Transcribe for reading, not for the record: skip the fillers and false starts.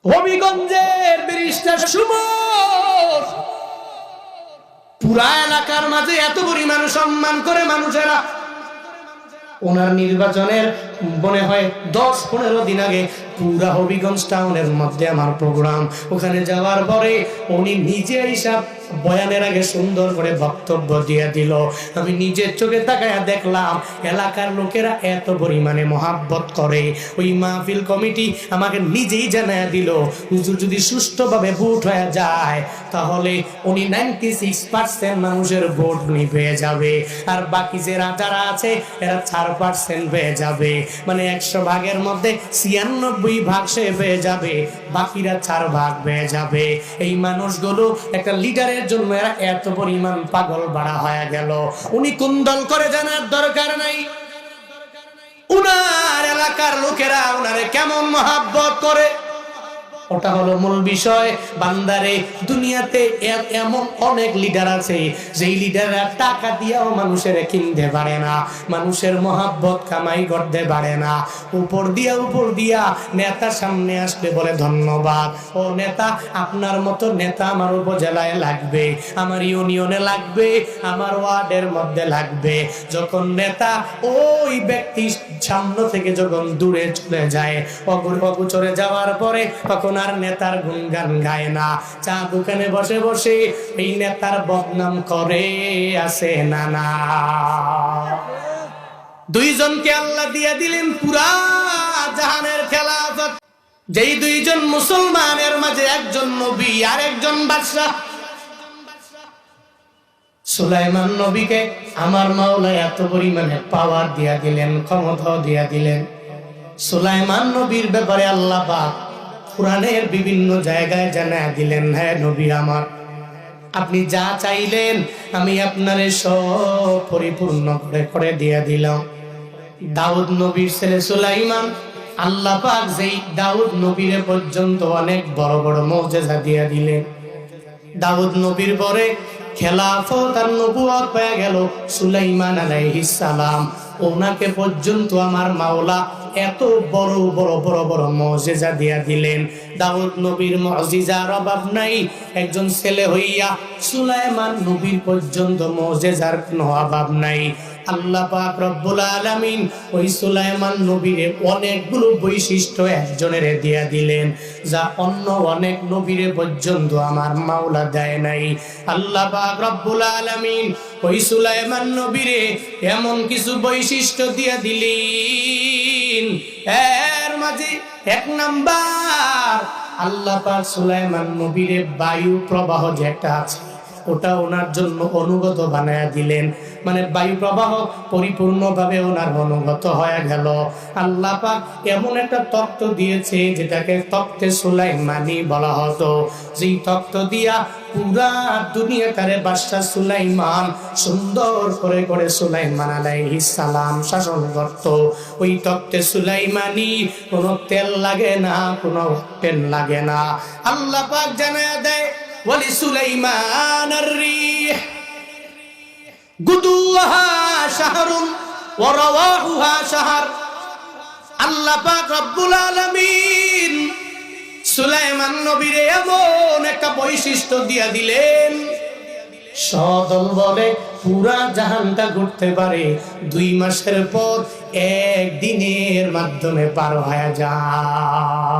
হবিগঞ্জের ব্যারিস্টার সুমন পুরা এলাকার মাঝে এত পরিমাণ সম্মান করে মানুষেরা। ওনার নির্বাচনের মনে হয় 10-15 দিন আগে পুরা হবিগঞ্জ টাউনের মধ্যে আমার প্রোগ্রাম। ওখানে যাওয়ার পরে উনি নিজে হিসাব বয়ানের আগে সুন্দর করে বক্তব্য দিয়ে দিল। আমি নিজের চোখে তাকায়া দেখলাম এলাকার লোকেরা এত পরিমাণে মহাব্বত করে। ওই মাহফিল কমিটি আমাকে নিজেই জানায়া দিল, হুজুর যদি সুষ্ঠুভাবে ভোট হয়ে যায় তাহলে উনি 96% মানুষের ভোট উনি পেয়ে যাবে, আর বাকি যে যারা আছে এরা 4% পেয়ে যাবে। মানে 100 ভাগের মধ্যে 96 ভাগ সে পেয়ে যাবে, বাকিরা 4 ভাগ পেয়ে যাবে। এই মানুষগুলো একটা লিডারের জন্য এরা এত পরিমাণ পাগল বাড়া হয়ে গেল। উনি কোন দল করে জানার দরকার নাই, উনার এলাকার লোকেরা উনারে কেমন মহাব্বত করে ওটা হলো মূল বিষয়। বান্দারে দুনিয়াতে এমন অনেক লিডার আছে যেই লিডাররা টাকা দিয়েও মানুষের কিনতে পারে না, মানুষের মহাব্বত কামাই করতে পারে না। উপর দিয়া নেতা সামনে আসলে বলে ধন্যবাদ, ও নেতা আপনার মতো নেতা আমার উপজেলায় লাগবে, আমার ইউনিয়নে লাগবে, আমার ওয়ার্ডের মধ্যে লাগবে। যখন নেতা ওই ব্যক্তি সামনে থেকে যখন দূরে চলে যায়, অগোচরে যাওয়ার পরে তখন আর নেতার গুণগান গায় না, চা দোকানে বসে বসে এই নেতার বদনাম করে আছে নানা। দুইজনকে আল্লাহ দিয়ে দিলেন পুরা জাহানের খেলাফত, যেই দুইজন মুসলমানের মাঝে একজন নবী আর একজন বাদশাহ। সুলাইমান নবীকে আমার মাওলা এত পরিমাণে পাওয়ার দিয়া দিলেন, ক্ষমতা দিয়া দিলেন। সুলাইমান নবীর ব্যাপারে আল্লাহ পাক কুরআনের বিভিন্ন জায়গায় জানায়া দিলেন, হ্যাঁ নবী আমার, আপনি যা চাইলেন আমি আপনারে সব পরিপূর্ণ করে দিয়ে দিলাম। দাউদ নবীর ছেলে সুলাইমান, আল্লাহ পাক যেই দাউদ নবীর পর্যন্ত অনেক বড় বড় মুজিজা দিয়ে দিলেন। দাউদ নবীর পরে খেলাফত আর নবুয়ত পেয়ে গেল সুলাইমান আলাইহিস সালাম। ওনাকে পর্যন্ত আমার মাওলা এত বড় বড় বড় বড় মুজিজা দিয়া দিলেন। দাউদ নবীর মুজিজার অভাব নাই, একজন ছেলে হইয়া সুলাইমান নবীর পর্যন্ত মুজিজার কোনো অভাব নাই। আল্লাহ পাক রব্বুল আলামিন ওই সুলাইমান নবীরে অনেকগুলো বৈশিষ্ট্য একজনের দিয়া দিলেন, যা অন্য অনেক নবীরে পর্যন্ত আমার মাওলা দেয় নাই। আল্লাহ পাক রব্বুল আলামিন ওই সুলাইমান নবীরে এমন কিছু বৈশিষ্ট্য দিয়া দিলেন, এর মাঝে 1 নাম্বার আল্লাহ পাক সুলাইমান নবীরে বায়ু প্রবাহ যেটা আছে ওটা ওনার জন্য অনুগত বানায়া দিলেন। মানে বায়ু প্রবাহ পরিপূর্ণভাবে ওনার অনুগত হয়ে গেল। আল্লাহ পাক এমন একটা তক্ত দিয়েছে যেটাকে তক্তে সুলাইমানি বলা হতো, যেই তক্ত দিয়া পুরা দুনিয়াটারে বাদশাহ সুলাইমান সুন্দর করে করে সুলাইমান আলাইহিস সালাম শাসন করত। ওই তক্তে সুলাইমানি কোনো তেল লাগে না, কোনো তেল লাগে না। আল্লাহ পাক জানায়া দেয়, ولسليمان الريح غدوها شهر ورواحها شهر। আল্লাহ পাক রব্বুল আলামিন সুলাইমান নবীরে এমন একটা বৈশিষ্ট্য দিয়া দিলেন, সদল বলে পুরা জাহানটা ঘুরতে পারে 2 মাসের পর 1 দিনের মাধ্যমে পার হয়ে যায়।